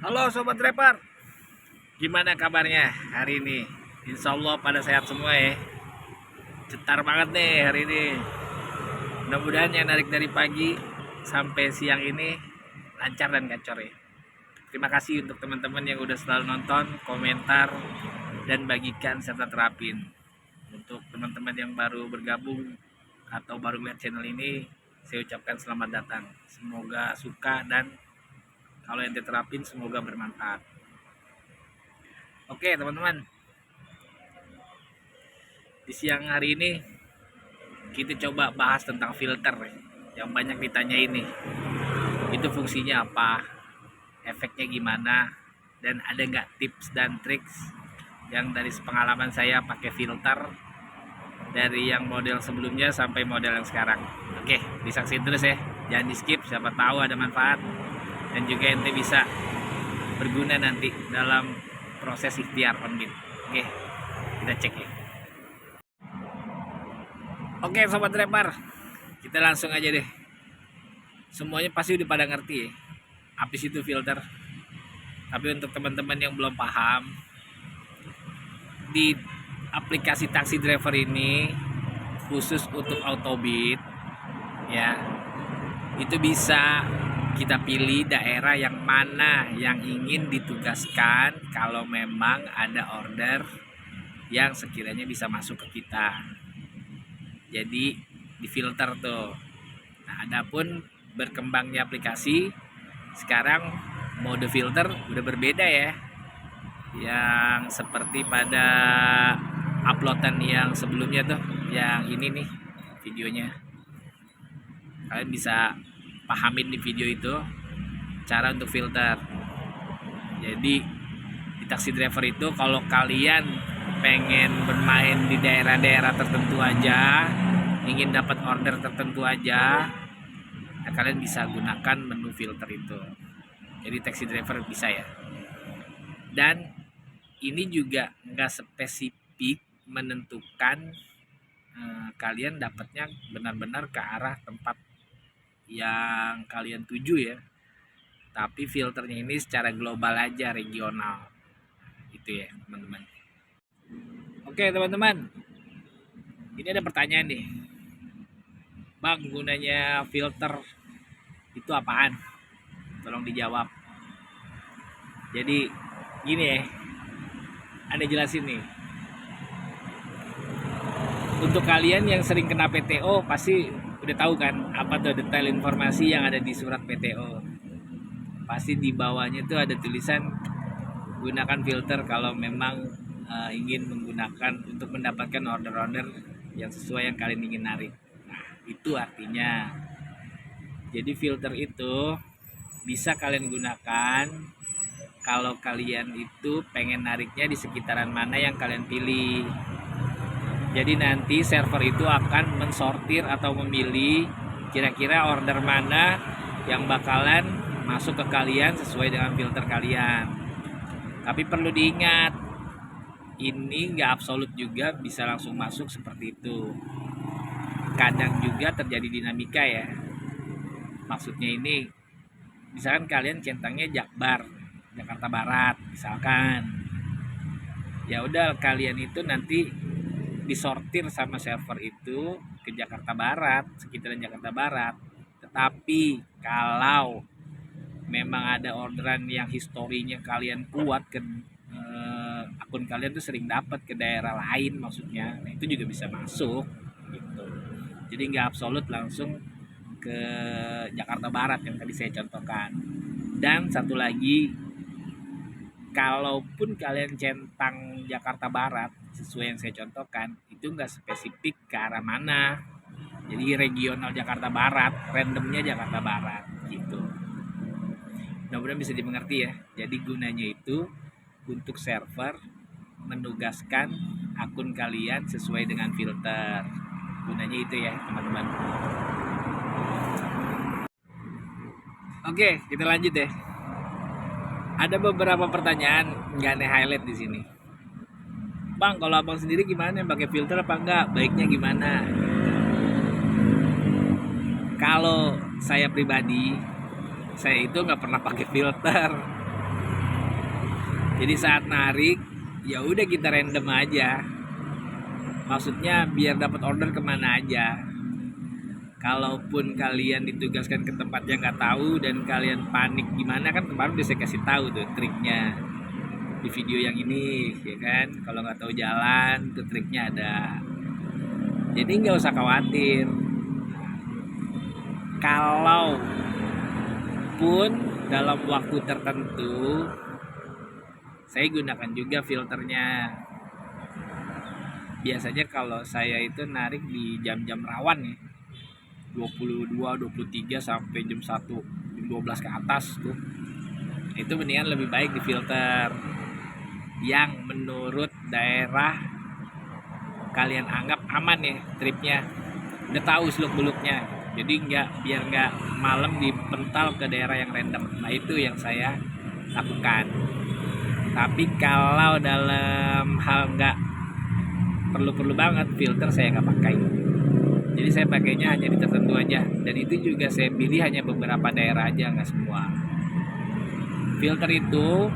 Halo Sobat Driver, gimana kabarnya hari ini? Insya Allah pada sehat semua ya. Cetar banget nih hari ini. Mudah-mudahan yang narik dari pagi sampai siang ini lancar dan gacor ya. Terima kasih untuk teman-teman yang udah selalu nonton, komentar, dan bagikan serta terapin. Untuk teman-teman yang baru bergabung atau baru lihat channel ini, saya ucapkan selamat datang. Semoga suka dan kalau yang diterapin semoga bermanfaat. Oke teman-teman, di siang hari ini kita coba bahas tentang filter yang banyak ditanya ini. Itu fungsinya apa, efeknya gimana, dan ada nggak tips dan triks yang dari pengalaman saya pakai filter dari yang model sebelumnya sampai model yang sekarang. Oke, disaksikan terus ya, jangan di skip, siapa tahu ada manfaat dan juga ente bisa berguna nanti dalam proses ikhtiar on beat. Oke, kita cek ya. Oke Sobat Driver, kita langsung aja deh. Semuanya pasti udah pada ngerti ya, apa sih itu filter. Tapi untuk teman-teman yang belum paham, di aplikasi taksi driver ini khusus untuk Autobit ya, itu bisa kita pilih daerah yang mana yang ingin ditugaskan kalau memang ada order yang sekiranya bisa masuk ke kita. Jadi difilter tuh. Nah, adapun berkembangnya aplikasi sekarang, mode filter udah berbeda ya. Yang seperti pada uploadan yang sebelumnya tuh, yang ini nih videonya. Kalian bisa pahamin di video itu cara untuk filter. Jadi di taksi driver itu kalau kalian pengen bermain di daerah-daerah tertentu aja, ingin dapat order tertentu aja, nah kalian bisa gunakan menu filter itu. Jadi taksi driver bisa ya. Dan ini juga nggak spesifik menentukan kalian dapatnya benar-benar ke arah tempat yang kalian tuju ya. Tapi filternya ini secara global aja, regional. Itu ya teman-teman. Oke teman-teman, ini ada pertanyaan nih, Bang, gunanya filter itu apaan? Tolong dijawab. Jadi gini ya, Anda jelasin nih. Untuk kalian yang sering kena PTO pasti udah tahu kan apa tuh detail informasi yang ada di surat PTO. Pasti di bawahnya tuh ada tulisan gunakan filter kalau memang ingin menggunakan untuk mendapatkan order-order yang sesuai yang kalian ingin narik. Nah, itu artinya. Jadi filter itu bisa kalian gunakan kalau kalian itu pengen nariknya di sekitaran mana yang kalian pilih. Jadi nanti server itu akan mensortir atau memilih kira-kira order mana yang bakalan masuk ke kalian sesuai dengan filter kalian. Tapi perlu diingat, ini nggak absolut juga bisa langsung masuk seperti itu. Kadang juga terjadi dinamika ya. Maksudnya ini, misalkan kalian centangnya Jakbar, Jakarta Barat, misalkan. Ya udah kalian itu nanti disortir sama server itu ke Jakarta Barat, sekitaran Jakarta Barat. Tetapi kalau memang ada orderan yang historinya kalian kuat ke akun kalian tuh sering dapat ke daerah lain maksudnya, nah itu juga bisa masuk gitu. Jadi nggak absolut langsung ke Jakarta Barat yang tadi saya contohkan. Dan satu lagi, kalaupun kalian centang Jakarta Barat sesuai yang saya contohkan, itu nggak spesifik ke arah mana. Jadi regional Jakarta Barat, randomnya Jakarta Barat gitu. Mudah-mudahan bisa dimengerti ya. Jadi gunanya itu untuk server menugaskan akun kalian sesuai dengan filter. Gunanya itu ya teman-teman. Oke, kita lanjut ya. Ada beberapa pertanyaan nggak nih highlight di sini. Bang, kalau abang sendiri gimana? Pakai filter apa enggak? Baiknya gimana? Kalau saya pribadi, saya itu nggak pernah pakai filter. Jadi saat narik ya udah kita random aja, maksudnya biar dapat order kemana aja. Kalaupun kalian ditugaskan ke tempat yang nggak tahu dan kalian panik gimana, kan kemarin udah saya kasih tahu tuh triknya di video yang ini ya kan. Kalau nggak tahu jalan tuh triknya ada, jadi nggak usah khawatir. Kalau pun dalam waktu tertentu saya gunakan juga filternya. Biasanya kalau saya itu narik di jam-jam rawan ya, 22, 23 sampai jam 1, jam 12 ke atas tuh. Itu mendingan lebih baik di filter yang menurut daerah kalian anggap aman ya tripnya. Udah tahu seluk-beluknya. Jadi biar nggak malam dipental ke daerah yang random. Nah itu yang saya lakukan. Tapi kalau dalam hal nggak perlu-perlu banget, filter saya nggak pakai. Jadi saya pakainya hanya di tertentu aja. Dan itu juga saya pilih hanya beberapa daerah aja, nggak semua. Filter itu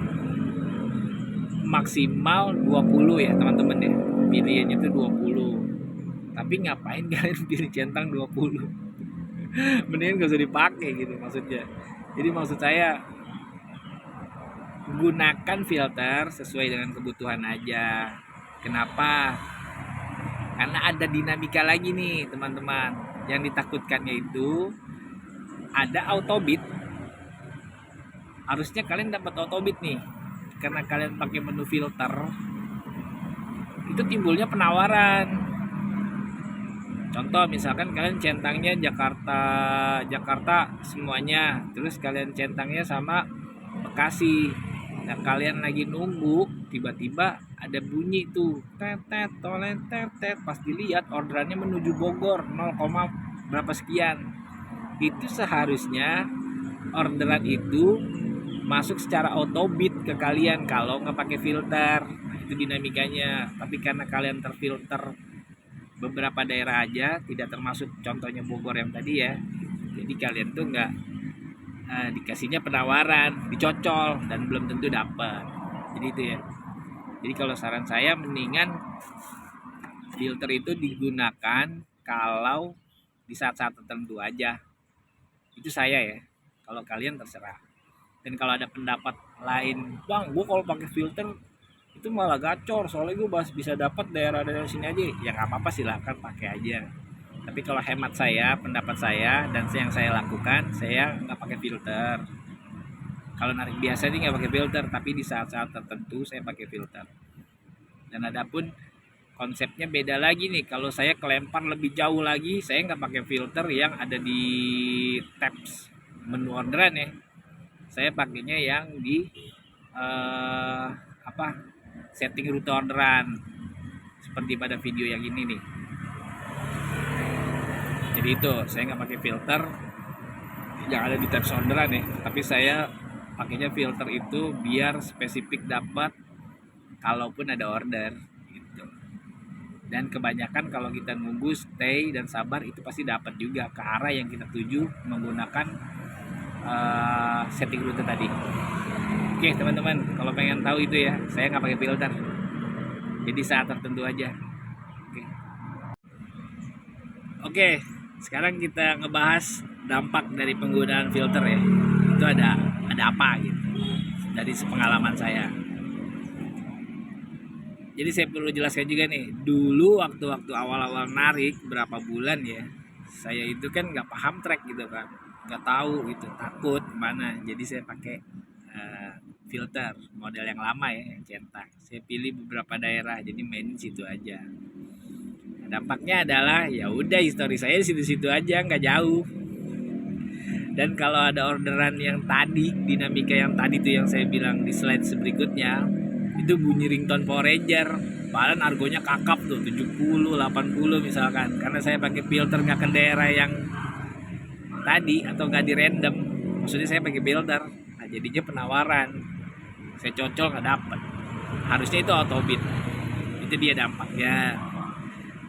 maksimal 20 ya teman-teman ya. Pilihannya itu 20. Tapi ngapain kalian pilih centang 20? Mendingan gak usah dipakai gitu maksudnya. Jadi maksud saya, gunakan filter sesuai dengan kebutuhan aja. Kenapa? Karena ada dinamika lagi nih teman-teman. Yang ditakutkannya itu ada autobit. Harusnya kalian dapat autobit nih, karena kalian pakai menu filter. Itu timbulnya penawaran. Contoh misalkan kalian centangnya Jakarta semuanya, terus kalian centangnya sama Bekasi. Nah kalian lagi nunggu, tiba-tiba ada bunyi tuh tetet tolet tetet, pas dilihat orderannya menuju Bogor 0, berapa sekian. Itu seharusnya orderan itu masuk secara autobit ke kalian kalau nggak pakai filter. Nah, itu dinamikanya. Tapi karena kalian terfilter beberapa daerah aja, tidak termasuk contohnya Bogor yang tadi ya, jadi kalian tuh nggak dikasihnya penawaran, dicocol dan belum tentu dapat. Jadi itu ya. Jadi kalau saran saya mendingan filter itu digunakan kalau di saat-saat tertentu aja. Itu saya ya. Kalau kalian terserah. Dan kalau ada pendapat lain, bang, gue kalau pakai filter itu malah gacor, soalnya gue bisa dapat daerah-daerah sini aja. Ya nggak apa-apa, silakan pakai aja. Tapi kalau hemat saya, pendapat saya dan yang saya lakukan, saya nggak pakai filter. Kalau narik biasa ini nggak pakai filter, tapi di saat-saat tertentu saya pakai filter. Dan adapun konsepnya beda lagi nih. Kalau saya kelempar lebih jauh lagi, saya nggak pakai filter yang ada di tabs menu orderan ya. Saya pakainya yang di setting rute orderan, seperti pada video yang ini nih. Jadi itu saya nggak pakai filter yang ada di tabs orderan ya, tapi saya pakainya filter itu biar spesifik dapat kalaupun ada order gitu. Dan kebanyakan kalau kita nunggu, stay dan sabar, itu pasti dapat juga ke arah yang kita tuju menggunakan setting rute tadi. Oke teman-teman, kalau pengen tahu itu ya, saya nggak pakai filter. Jadi saat tertentu aja. Oke, sekarang kita ngebahas dampak dari penggunaan filter ya. Itu ada apa gitu dari pengalaman saya. Jadi saya perlu jelaskan juga nih, dulu waktu awal-awal narik berapa bulan ya, saya itu kan nggak paham track gitu kan, nggak tahu gitu, takut mana. Jadi saya pakai filter model yang lama ya, yang centang. Saya pilih beberapa daerah, jadi main situ aja. Nah, dampaknya adalah ya udah histori saya di situ-situ aja, nggak jauh. Dan kalau ada orderan yang tadi, dinamika yang tadi tuh yang saya bilang di slide berikutnya, itu bunyi ringtone Power Ranger, padahal argonya kakap tuh 70, 80 misalkan. Karena saya pakai filter nggak ke daerah yang tadi atau nggak di random, maksudnya saya pakai filter. Nah jadinya penawaran, saya cocol nggak dapet. Harusnya itu autobit. Itu dia dampaknya.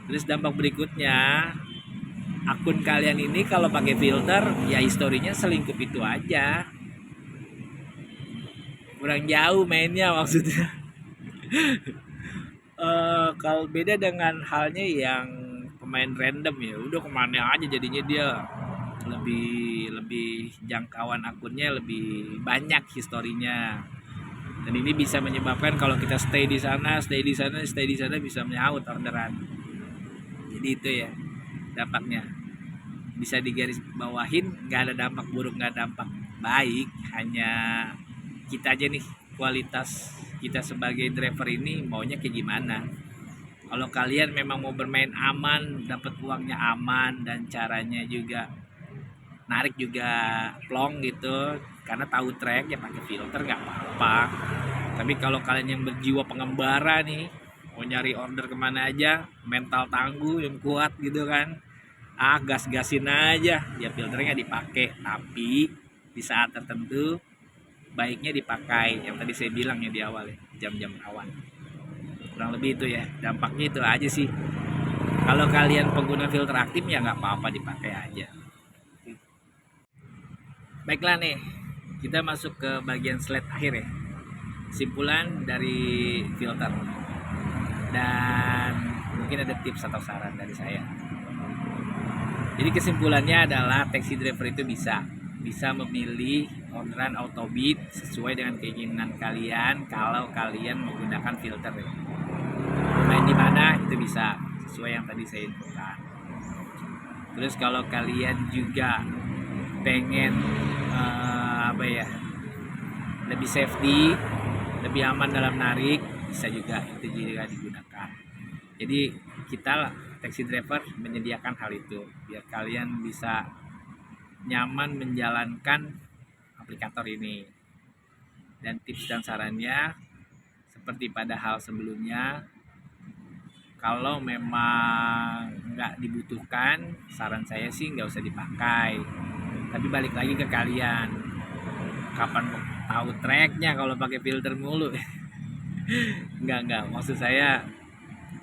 Terus dampak berikutnya, akun kalian ini kalau pakai filter ya historinya selingkup itu aja. kurang jauh mainnya maksudnya. Kalau beda dengan halnya yang pemain random ya udah kemana aja jadinya dia lebih lebih jangkauan akunnya lebih banyak historinya, dan ini bisa menyebabkan kalau kita stay di sana bisa menyaut orderan. Jadi itu ya dampaknya, bisa digaris bawahin, nggak ada dampak buruk nggak dampak baik, hanya kita aja nih kualitas kita sebagai driver ini maunya kayak gimana. Kalau kalian memang mau bermain aman, dapat uangnya aman, dan caranya juga narik juga plong gitu, karena tahu track ya pakai filter nggak apa-apa. Tapi kalau kalian yang berjiwa pengembara nih, mau nyari order kemana aja, mental tangguh yang kuat gitu kan, gas-gasin aja, ya filternya dipakai. Tapi di saat tertentu baiknya dipakai yang tadi saya bilang ya di awal ya, jam-jam rawan. Kurang lebih itu ya, dampaknya itu aja sih. Kalau kalian pengguna filter aktif ya nggak apa-apa, dipakai aja. Baiklah nih, kita masuk ke bagian slide akhir ya, simpulan dari filter, dan mungkin ada tips atau saran dari saya. Jadi kesimpulannya adalah taxi driver itu bisa memilih orderan autobid sesuai dengan keinginan kalian kalau kalian menggunakan filter ya. Main di mana itu bisa sesuai yang tadi saya infokan. Terus kalau kalian juga pengen lebih safety, lebih aman dalam narik, bisa juga itu juga digunakan. Jadi kita taxi driver menyediakan hal itu biar kalian bisa nyaman menjalankan aplikator ini. Dan tips dan sarannya seperti pada hal sebelumnya, kalau memang nggak dibutuhkan, saran saya sih nggak usah dipakai. Tapi balik lagi ke kalian, kapan mau tahu tracknya kalau pakai filter mulu. Nggak, maksud saya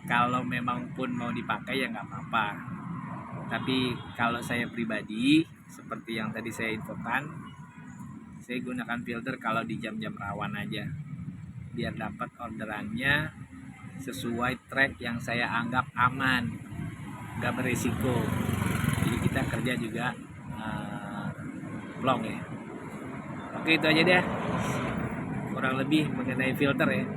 kalau memang pun mau dipakai ya nggak apa-apa. Tapi kalau saya pribadi, seperti yang tadi saya infokan, saya gunakan filter kalau di jam-jam rawan aja, biar dapat orderannya sesuai track yang saya anggap aman, nggak berisiko. Jadi kita kerja juga plong ya. Oke, itu aja deh kurang lebih mengenai filter ya.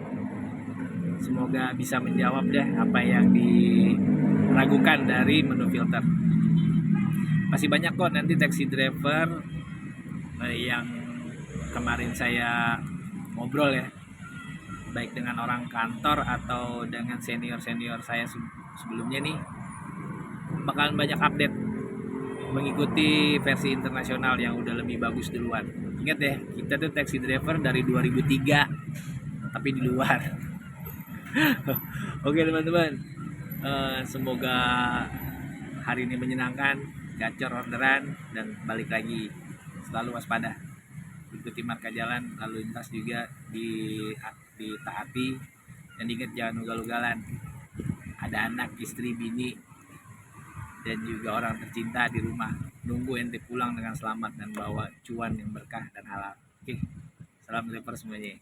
Semoga bisa menjawab deh apa yang diragukan dari menu filter. Masih banyak kok nanti taxi driver yang kemarin saya ngobrol ya, baik dengan orang kantor atau dengan senior-senior saya sebelumnya nih, bakalan banyak update mengikuti versi internasional yang udah lebih bagus duluan. Ingat ya, kita tuh taxi driver dari 2003 tapi di luar. Oke teman-teman, semoga hari ini menyenangkan, gacor orderan, dan balik lagi selalu waspada, ikuti marka jalan, lalu lintas juga ditaati, dan ingat jangan ugal-ugalan. Ada anak, istri, bini, dan juga orang tercinta di rumah nunggu ente pulang dengan selamat dan bawa cuan yang berkah dan halal. Oke, salam driver semuanya.